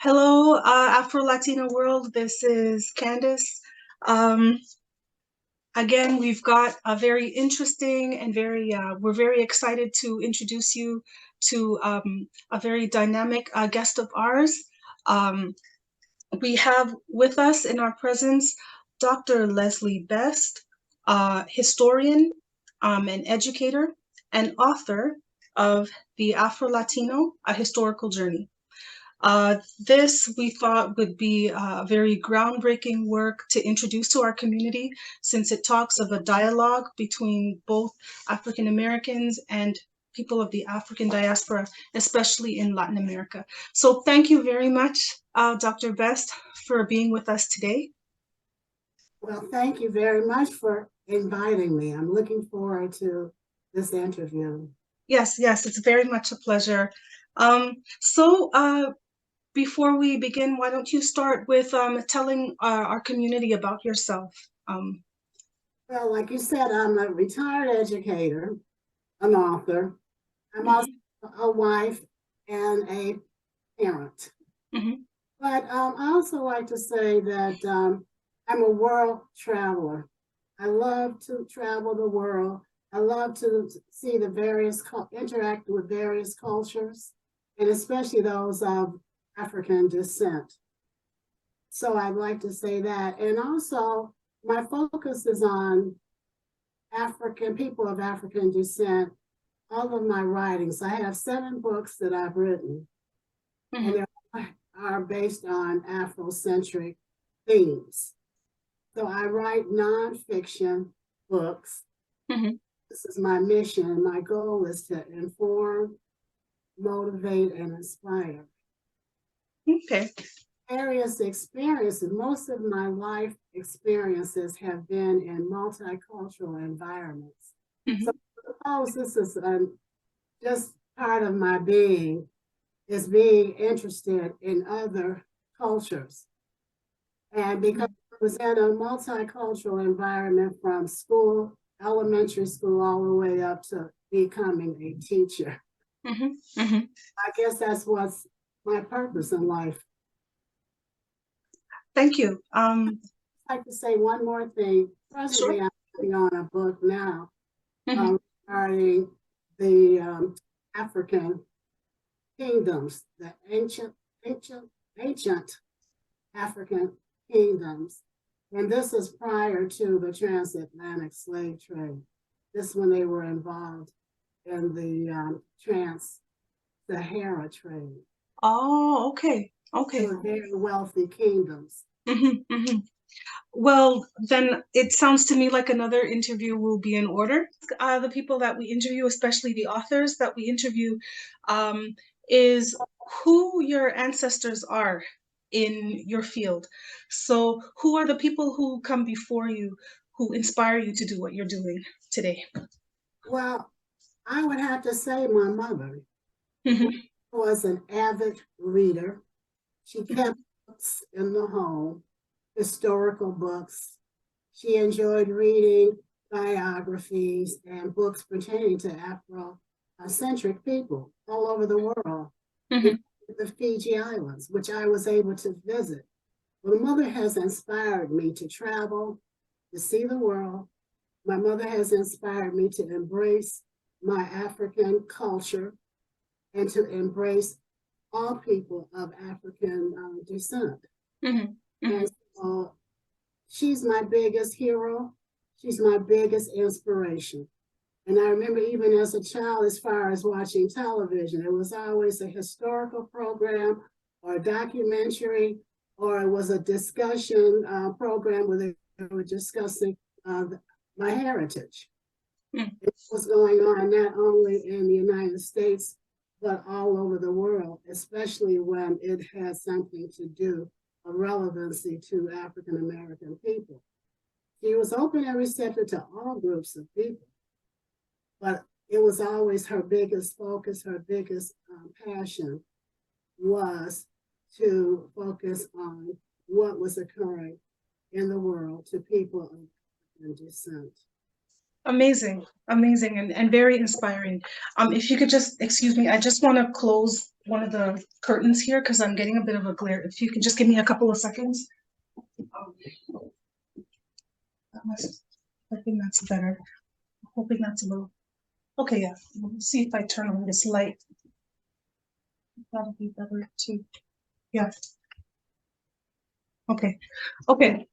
Hello, Afro-Latino world. This is Candace. Um, Again, we've got a very interesting and we're very excited to introduce you to a very dynamic guest of ours. Um, we have with us in our presence Dr. Leslie Best, historian, an educator, and author of the Afro-Latino, A Historical Journey. This we thought would be a very groundbreaking work to introduce to our community since it talks of a dialogue between both African Americans and people of the African diaspora, especially in Latin America. So thank you very much, Dr. Best, for being with us today. Well, thank you very much for inviting me. I'm looking forward to this interview. Yes, it's very much a pleasure. Um, so before we begin, why don't you start with telling our community about yourself? Well, like you said, I'm a retired educator, an author. I'm also a wife and a parent. Mm-hmm. But I also like to say that I'm a world traveler. I love to travel the world. I love to see interact with various cultures, and especially those of African descent. So I'd like to say that. And also, my focus is on African people of African descent. All of my writings, I have 7 books that I've written, and they are based on Afrocentric themes. So I write nonfiction books. This is my mission. My goal is to inform, motivate, and inspire. Okay. Various experiences, most of my life experiences have been in multicultural environments. So I suppose this is just part of my being, is being interested in other cultures. And because I was in a multicultural environment from school, elementary school, all the way up to becoming a teacher. I guess that's what's my purpose in life. Thank you. I'd like to say one more thing. Presently, I'm working on a book now regarding the African kingdoms, the ancient African kingdoms. And this is prior to the transatlantic slave trade. This when they were involved in the trans-Sahara trade. Oh, okay. They were very wealthy kingdoms. Well, then it sounds to me like another interview will be in order. The people that we interview, especially the authors that we interview, is who your ancestors are in your field. So who are the people who come before you, who inspire you to do what you're doing today? Well, I would have to say my mother was an avid reader. She kept books in the home, historical books. She enjoyed reading biographies and books pertaining to Afro-centric people all over the world, the Fiji Islands, which I was able to visit. Well, mother has inspired me to travel, to see the world. My mother has inspired me to embrace my African culture and to embrace all people of African descent. And so she's my biggest hero. She's my biggest inspiration. And I remember even as a child, as far as watching television, it was always a historical program or a documentary, or it was a discussion program where they were discussing my heritage. It was going on not only in the United States, but all over the world, especially when it had something to do, a relevancy to African American people. She was open and receptive to all groups of people, but it was always her biggest focus, her biggest passion was to focus on what was occurring in the world to people of African descent. Amazing, amazing, and very inspiring. If you could just excuse me, I just want to close one of the curtains here because I'm getting a bit of a glare. If you could just give me a couple of seconds. Um, I think that's better. I'm hoping that's a little. Okay, yeah. Let's see if I turn on this light. That'll be better too. Yeah. Okay. Okay.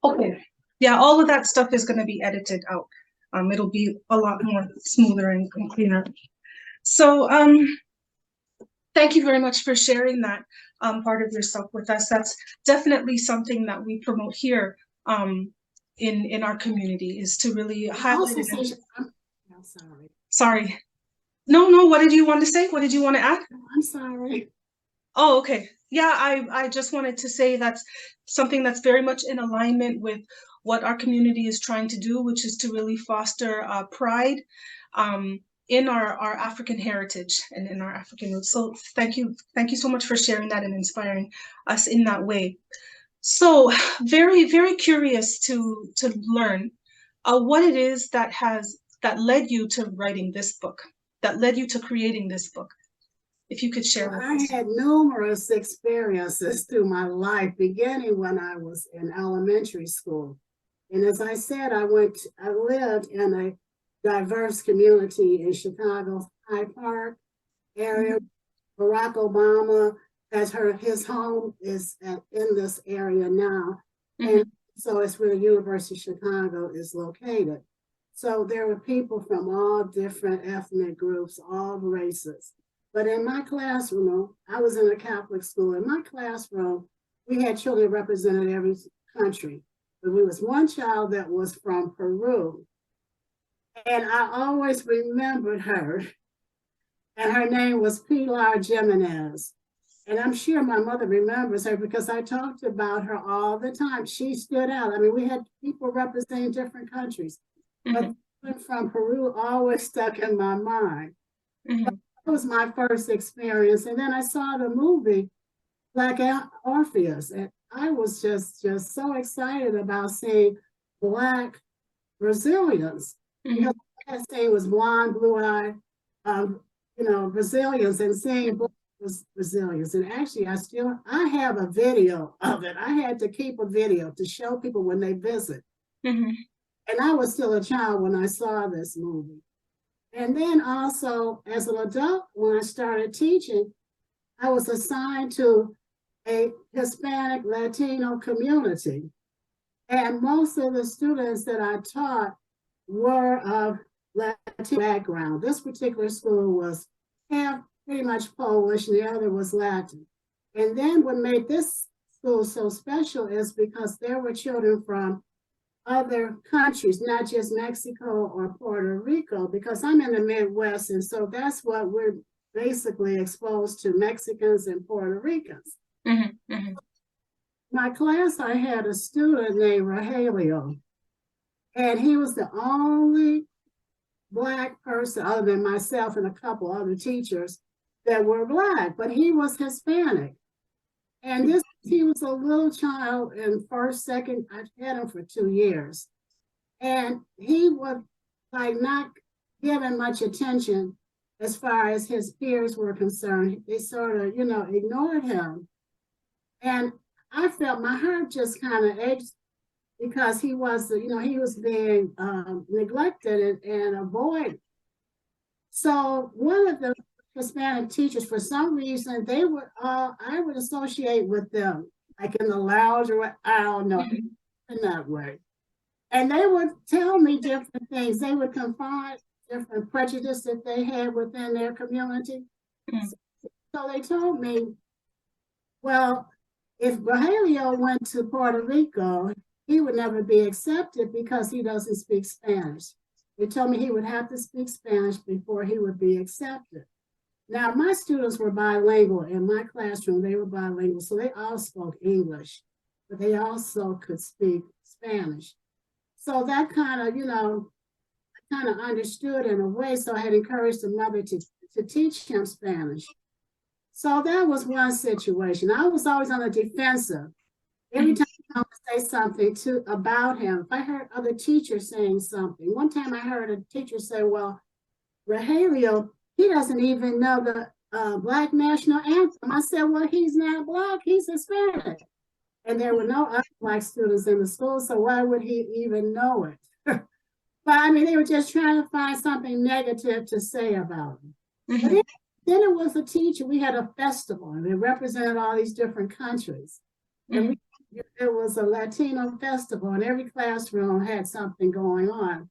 Okay. Yeah, all of that stuff is going to be edited out. It'll be a lot more smoother and cleaner. So, thank you very much for sharing that part of yourself with us. That's definitely something that we promote here in our community, is to really highlight it. I'm sorry. Sorry. No, what did you want to say? What did you want to add? I'm sorry. Oh, okay. Yeah, I just wanted to say that's something that's very much in alignment with what our community is trying to do, which is to really foster pride in our African heritage and in our African roots. So thank you so much for sharing that and inspiring us in that way. So very curious to learn what it is that led you to writing this book, that led you to creating this book. If you could share with us. I had numerous experiences through my life, beginning when I was in elementary school. And as I said, I lived in a diverse community in Chicago's Hyde Park area. Barack Obama his home is in this area now. And so it's where the University of Chicago is located. So there were people from all different ethnic groups, all races. But in my classroom, I was in a Catholic school. In my classroom, we had children represented every country. But there was one child that was from Peru. And I always remembered her. And her name was Pilar Jimenez. And I'm sure my mother remembers her because I talked about her all the time. She stood out. I mean, we had people representing different countries. But from Peru always stuck in my mind. That was my first experience. And then I saw the movie Black Orpheus. And I was just so excited about seeing Black Brazilians. Because that thing was blonde, blue-eyed, Brazilians, and seeing Brazilians. And actually, I have a video of it. I had to keep a video to show people when they visit. And I was still a child when I saw this movie. And then also, as an adult, when I started teaching, I was assigned to a Hispanic Latino community. And most of the students that I taught were of Latino background. This particular school was half pretty much Polish, and the other was Latin. And then what made this school so special is because there were children from other countries, not just Mexico or Puerto Rico, because I'm in the Midwest, and so that's what we're basically exposed to, Mexicans and Puerto Ricans. My class, I had a student named Rogelio, and he was the only Black person, other than myself and a couple other teachers, that were Black, but he was Hispanic. And he was a little child in first, second, I had him for 2 years. And he was like not given much attention as far as his peers were concerned. They sort of, ignored him. And I felt my heart just kind of ached because he was being neglected and avoided. So one of the Hispanic teachers, for some reason, I would associate with them, like in the lounge or I don't know, in that way. And they would tell me different things. They would confide different prejudice that they had within their community. So they told me, well, if Rogelio went to Puerto Rico, he would never be accepted because he doesn't speak Spanish. They told me he would have to speak Spanish before he would be accepted. Now, my students were bilingual. In my classroom, they were bilingual, so they all spoke English, but they also could speak Spanish. So that kind of, understood in a way, so I had encouraged the mother to teach him Spanish. So that was one situation. I was always on the defensive. Every time I want to say something too about him. If I heard other teachers saying something, one time I heard a teacher say, well, Rogelio, he doesn't even know the Black national anthem. I said, well, he's not Black, he's Hispanic. And there were no other Black students in the school, so why would he even know it? But I mean, they were just trying to find something negative to say about him. But then it was a teacher. We had a festival, and it represented all these different countries. And it was a Latino festival, and every classroom had something going on.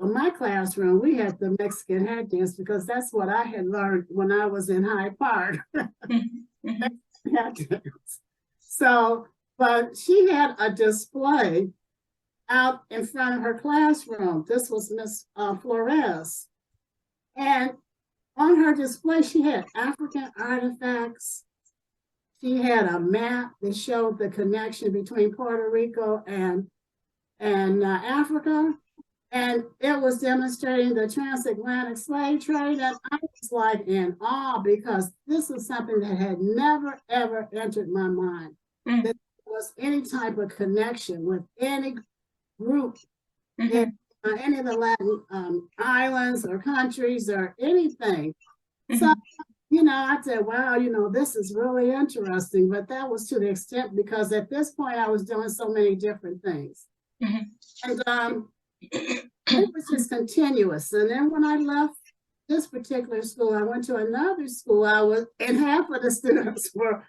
In my classroom, we had the Mexican head dance because that's what I had learned when I was in Hyde Park. So, but she had a display out in front of her classroom. This was Miss Flores. And on her display, she had African artifacts. She had a map that showed the connection between Puerto Rico and Africa. And it was demonstrating the transatlantic slave trade. And I was like in awe because this is something that had never, ever entered my mind. That there was any type of connection with any group in any of the Latin islands or countries or anything. So, you know, I said, wow, you know, this is really interesting. But that was to the extent because at this point I was doing so many different things. And it was just continuous. And then when I left this particular school, I went to another school. And half of the students were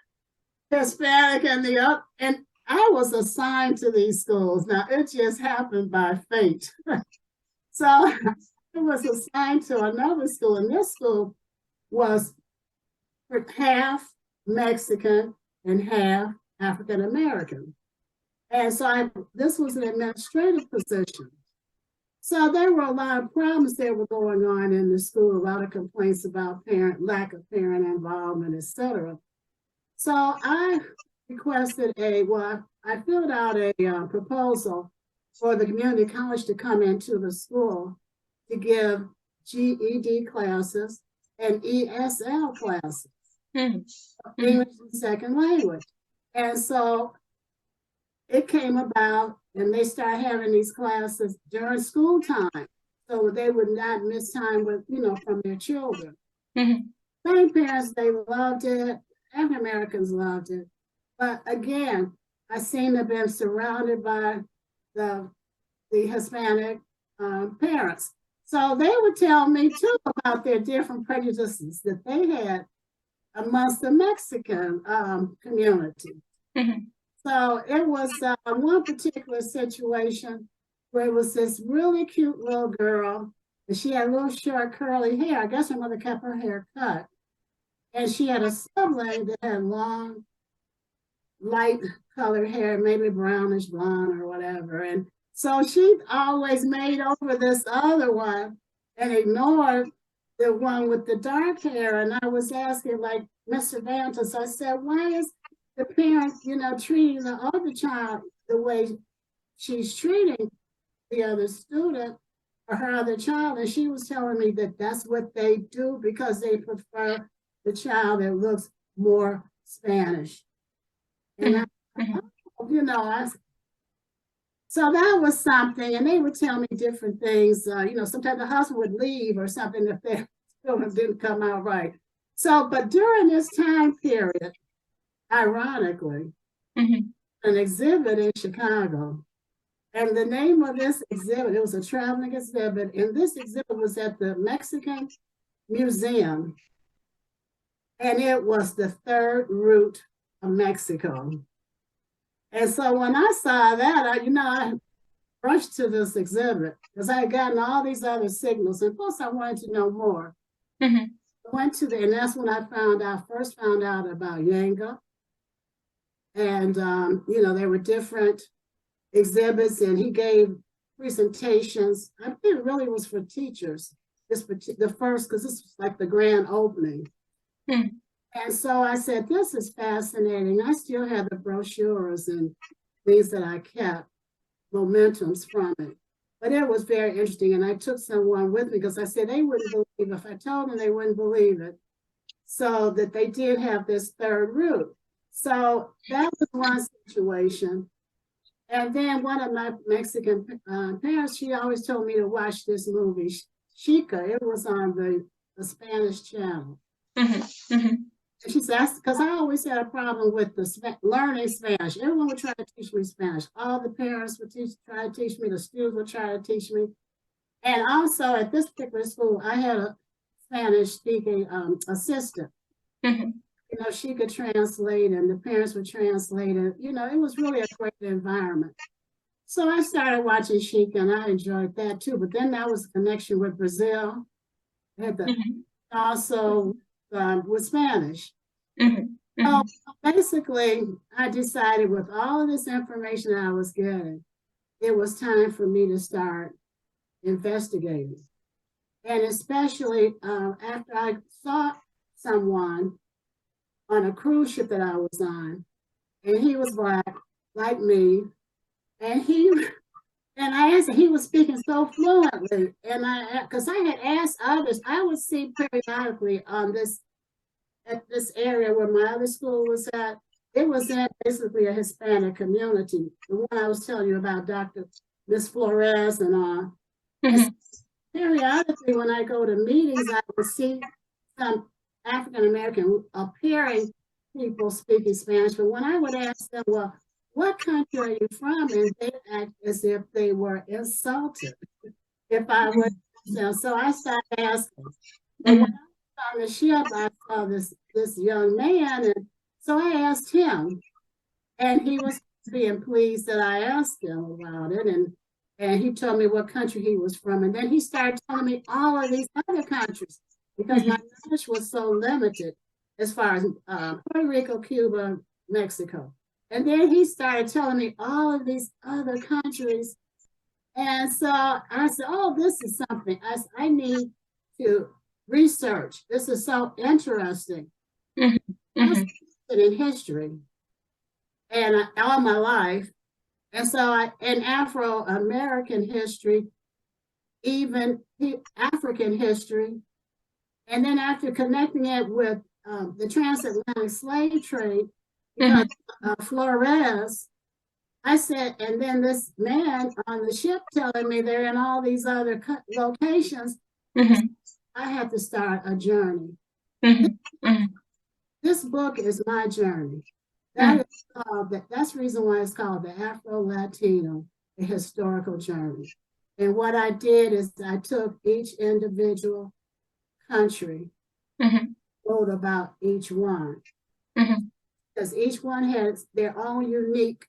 Hispanic and I was assigned to these schools. Now it just happened by fate. So I was assigned to another school, and this school was half Mexican and half African American. And so this was an administrative position. So there were a lot of problems that were going on in the school, a lot of complaints about lack of parent involvement, et cetera. So I requested I filled out a proposal for the community college to come into the school to give GED classes and ESL classes, English and second language. And so it came about, and they started having these classes during school time, so they would not miss time with, from their children. Many parents, they loved it, and Americans loved it. But again, I seem to have been surrounded by the Hispanic parents. So they would tell me too about their different prejudices that they had amongst the Mexican community. So it was one particular situation where it was this really cute little girl, and she had little short curly hair. I guess her mother kept her hair cut. And she had a sibling that had long, light colored hair, maybe brownish blonde or whatever. And so she always made over this other one and ignored the one with the dark hair. And I was asking, like, Mr. Vantas, I said, why is the parent, treating the other child the way she's treating the other student or her other child? And she was telling me that that's what they do because they prefer the child that looks more Spanish. And so that was something, and they would tell me different things. Sometimes the husband would leave or something if their children didn't come out right. So, but during this time period, ironically, an exhibit in Chicago, and the name of this exhibit, it was a traveling exhibit, and this exhibit was at the Mexican Museum, and it was the third root of Mexico. And so when I saw that, I rushed to this exhibit because I had gotten all these other signals, and plus I wanted to know more. I went to and that's when I first found out about Yanga. And, there were different exhibits, and he gave presentations. I think it really was for teachers, the first, because this was like the grand opening. And so I said, this is fascinating. I still have the brochures and things that I kept, momentums from it. But it was very interesting. And I took someone with me because I said they wouldn't believe it. If I told them, they wouldn't believe it. So that they did have this third root. So that was one situation. And then one of my Mexican parents, she always told me to watch this movie, Chica. It was on the Spanish channel. Mm-hmm. Mm-hmm. And she said, because I always had a problem with learning Spanish. Everyone would try to teach me Spanish. All the parents would try to teach me. The students would try to teach me. And also at this particular school, I had a Spanish speaking assistant. Mm-hmm. You know, she could translate and the parents would translate it. You know, it was really a great environment. So I started watching Chic and I enjoyed that too. But then that was a connection with Brazil. I had the, Mm-hmm. also with Spanish. Mm-hmm. So basically, I decided with all of this information I was getting, it was time for me to start investigating. And especially after I saw someone on a cruise ship that I was on, and he was Black, like me, and I asked him, he was speaking so fluently, and because I had asked others, I would see periodically on at this area where my other school was at, it was in basically a Hispanic community. The one I was telling you about, Dr. Miss Flores and all. Mm-hmm. And periodically, when I go to meetings, I would see some African American appearing people speaking Spanish. But when I would ask them, well, what country are you from? And they act as if they were insulted if I would ask them. So I started asking. But when I was on the ship, I saw this young man, and so I asked him, and he was being pleased that I asked him about it, and he told me what country he was from, and then he started telling me all of these other countries because my knowledge was so limited as far as Puerto Rico, Cuba, Mexico, and then he started telling me all of these other countries, and so I said, "Oh, this is something I need to research. This is so interesting." Mm-hmm. I was interested in history, and all my life. And so in Afro-American history, even African history, and then after connecting it with the transatlantic slave trade, because Flores, I said, and then this man on the ship telling me they're in all these other locations, Mm-hmm. I had to start a journey. Mm-hmm. This book is my journey. That's the reason why it's called the Afro-Latino, a historical journey. And what I did is I took each individual country, wrote about each one, because each one has their own unique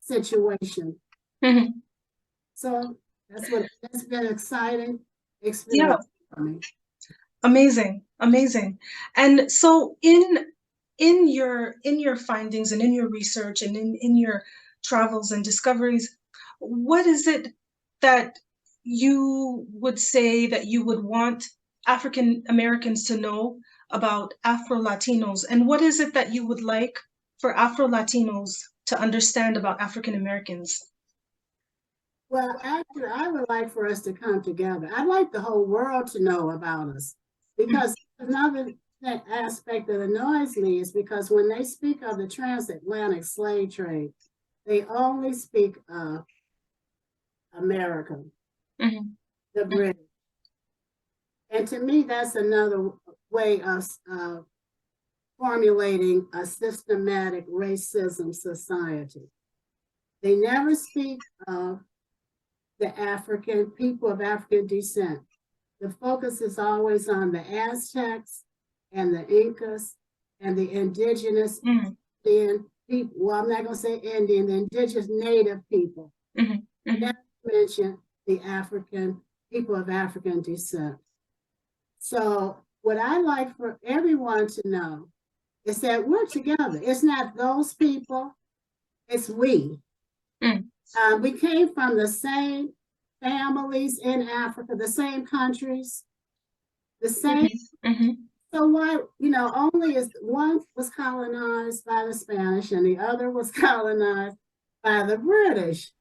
situation. So that's been an exciting experience for me. Amazing, amazing. And so in your findings and in your research and in your travels and discoveries, what is it that you would say that you would want African Americans to know about Afro-Latinos? And what is it that you would like for Afro-Latinos to understand about African Americans? Well, actually, I would like for us to come together. I'd like the whole world to know about us, because another aspect that annoys me is because when they speak of the transatlantic slave trade, they only speak of America, the British. And to me, that's another way of formulating a systematic racism society. They never speak of the African people of African descent. The focus is always on the Aztecs and the Incas and the indigenous Indian people. Well, I'm not going to say Indian, the indigenous native people. Not to mention the African people of African descent. So what I like for everyone to know is that we're together. It's not those people, it's we. We came from the same families in Africa, the same countries, the same. So why, only is one was colonized by the Spanish and the other was colonized by the British.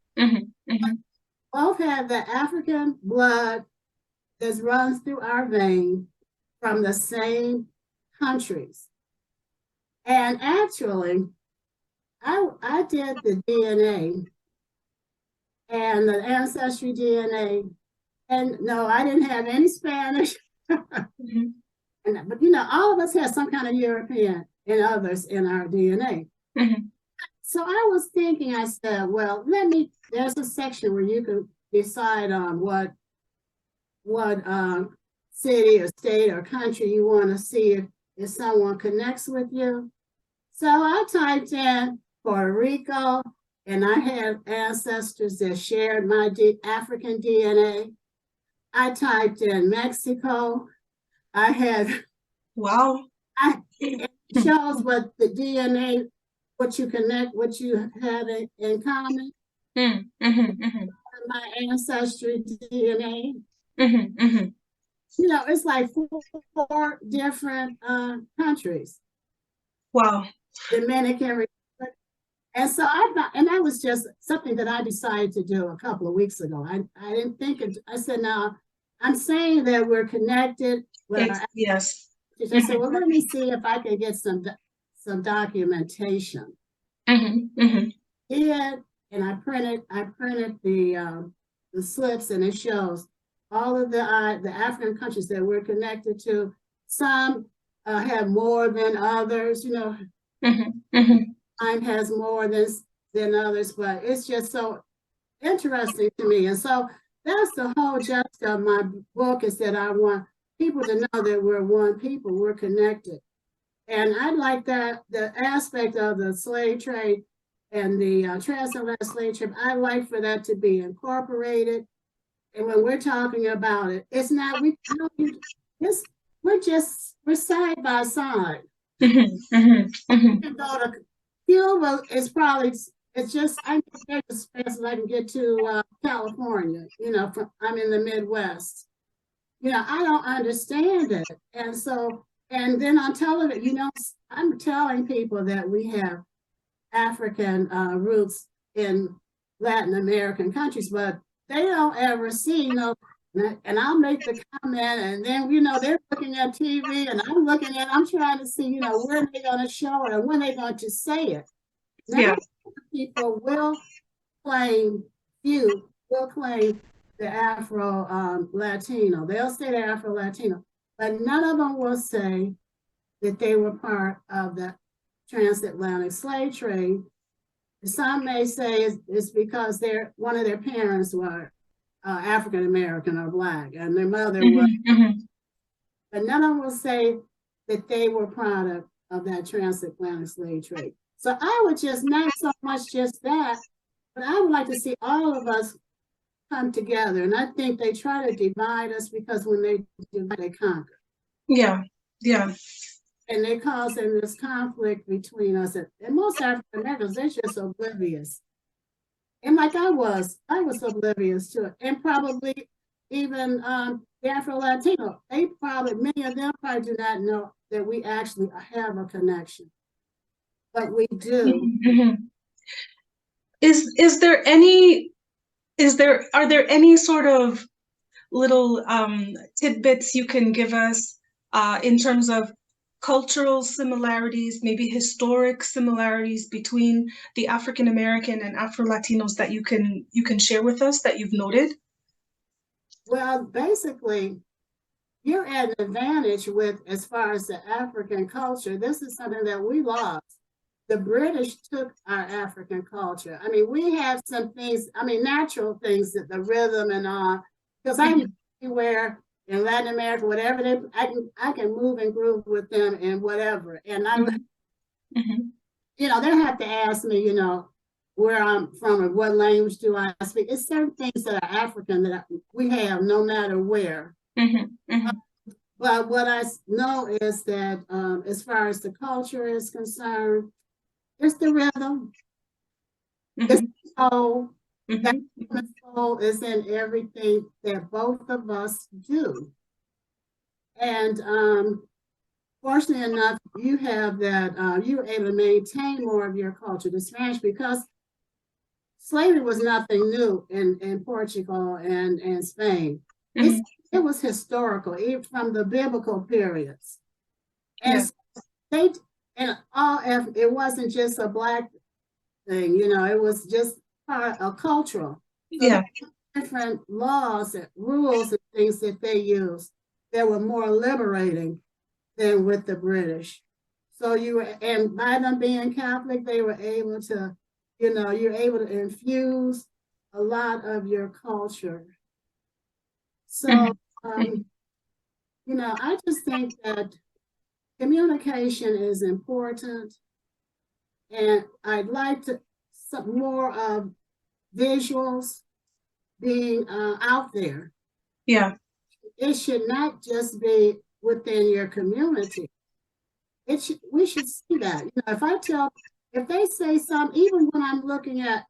Both have the African blood that runs through our veins from the same countries. And actually, I did the DNA and the ancestry DNA. And no, I didn't have any Spanish. Mm-hmm. But all of us have some kind of European and others in our DNA. Mm-hmm. So I was thinking, I said, well, there's a section where you can decide on what city or state or country you want to see if someone connects with you. So I typed in Puerto Rico, and I had ancestors that shared my African DNA. I typed in Mexico. I had, Wow. it shows what the DNA, what you connect, what you have in common. Mm-hmm. Mm-hmm. My ancestry DNA. Mm-hmm. Mm-hmm. It's like four different countries. Wow. Dominican Republic. And so and that was just something that I decided to do a couple of weeks ago. I didn't think it, I said, now I'm saying that we're connected with our, yes. I said, well, let me see if I can get some documentation. Mm-hmm. Mm-hmm. Yeah, and I printed the slips, and it shows all of the African countries that we're connected to. Some have more than others, Mm-hmm. Mm-hmm. Mine has more than others, but it's just so interesting to me. And so that's the whole gist of my book, is that I want people to know that we're one people, we're connected. And I like that the aspect of the slave trade and the transatlantic slave trade, I like for that to be incorporated. And when we're talking about it, it's not, we're side by side. Mm-hmm. Mm-hmm. You go to Cuba, it's just, I can get as fast as I can get to California, I'm in the Midwest. I don't understand it. And so, and then on television, I'm telling people that we have African roots in Latin American countries, but they don't ever see, and I'll make the comment, and then, they're looking at TV, and I'm trying to see, where they're going to show it and when they're going to say it. Now, yeah. People will claim the Afro-Latino. They'll say the Afro-Latino, but none of them will say that they were part of the transatlantic slave trade. Some may say it's because one of their parents were African American or Black, and their mother was. Mm-hmm. But none of them will say that they were product of that transatlantic slave trade. So I would just, not so much just that, but I would like to see all of us come together. And I think they try to divide us, because when they divide, they conquer. Yeah, yeah. And they're causing this conflict between us. And most African Americans, they're just oblivious. And like I was oblivious to it. And probably even the Afro-Latino, many of them probably do not know that we actually have a connection. But we do. Mm-hmm. Are there any sort of little tidbits you can give us in terms of cultural similarities, maybe historic similarities between the African American and Afro-Latinos that you can share with us that you've noted? Well, basically, you're at an advantage with, as far as the African culture. This is something that we lost. The British took our African culture. I mean, we have some things, natural things, that the rhythm and all, because I can anywhere in Latin America, whatever I can move and groove with them and whatever. And they have to ask me, where I'm from and what language do I speak. It's certain things that are African that we have no matter where. But what I know is that as far as the culture is concerned, it's the rhythm. It's the soul. That soul is in everything that both of us do. And fortunately enough, you have that, you were able to maintain more of your culture, the Spanish, because slavery was nothing new in Portugal and Spain. It was historical, even from the biblical periods. And it wasn't just a Black thing, it was just part of cultural. Yeah. Different laws and rules and things that they use that were more liberating than with the British. So and by them being Catholic, they were able to, you're able to infuse a lot of your culture. So, I just think that communication is important, and I'd like some more of visuals being out there. Yeah. It should not just be within your community. We should see that. If they say something, even when I'm looking at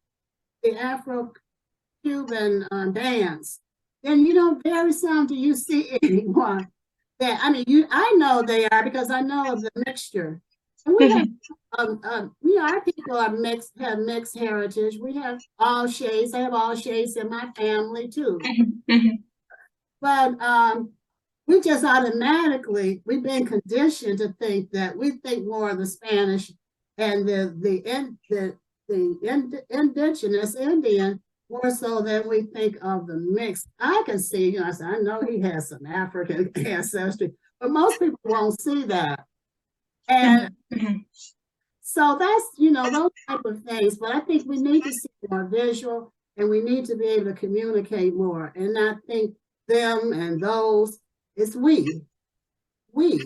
the Afro-Cuban dance, then very seldom do you see anyone that, I know they are because I know of the mixture. And we have, our people have mixed heritage. We have all shades. I have all shades in my family too. But we just automatically, we've been conditioned to think that we think more of the Spanish and the indigenous Indian more so than we think of the mix. I can see, I know he has some African ancestry, but most people won't see that. And so that's, those type of things. But I think we need to see more visual, and we need to be able to communicate more and not think them and those. It's we. We're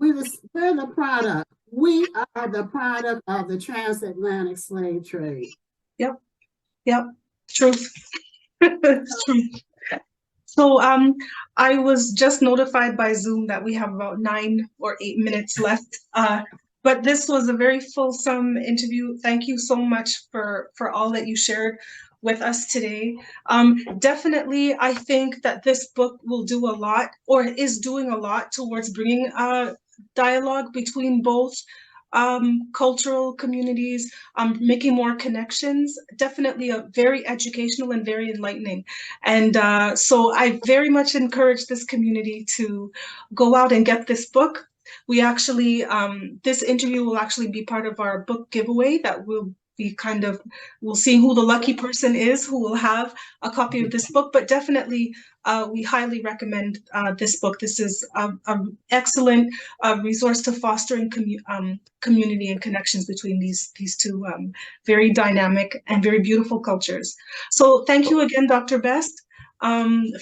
the product. We are the product of the transatlantic slave trade. Yep. True. It's true. So I was just notified by Zoom that we have about 9 or 8 minutes left. But this was a very fulsome interview. Thank you so much for all that you shared with us today. Definitely, I think that this book will do a lot, or is doing a lot, towards bringing dialogue between both cultural communities, making more connections. Definitely a very educational and very enlightening. And so I very much encourage this community to go out and get this book. We actually, this interview will actually be part of our book giveaway that we'll see who the lucky person is who will have a copy of this book. But definitely, we highly recommend this book. This is an excellent resource to fostering community and connections between these two very dynamic and very beautiful cultures. So thank you again, Dr. Best,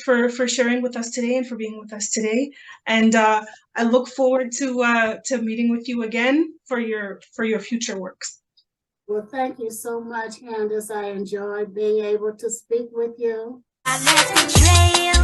for sharing with us today and for being with us today. And I look forward to meeting with you again for your future works. Well, thank you so much, Candace. I enjoyed being able to speak with you. I left the trail.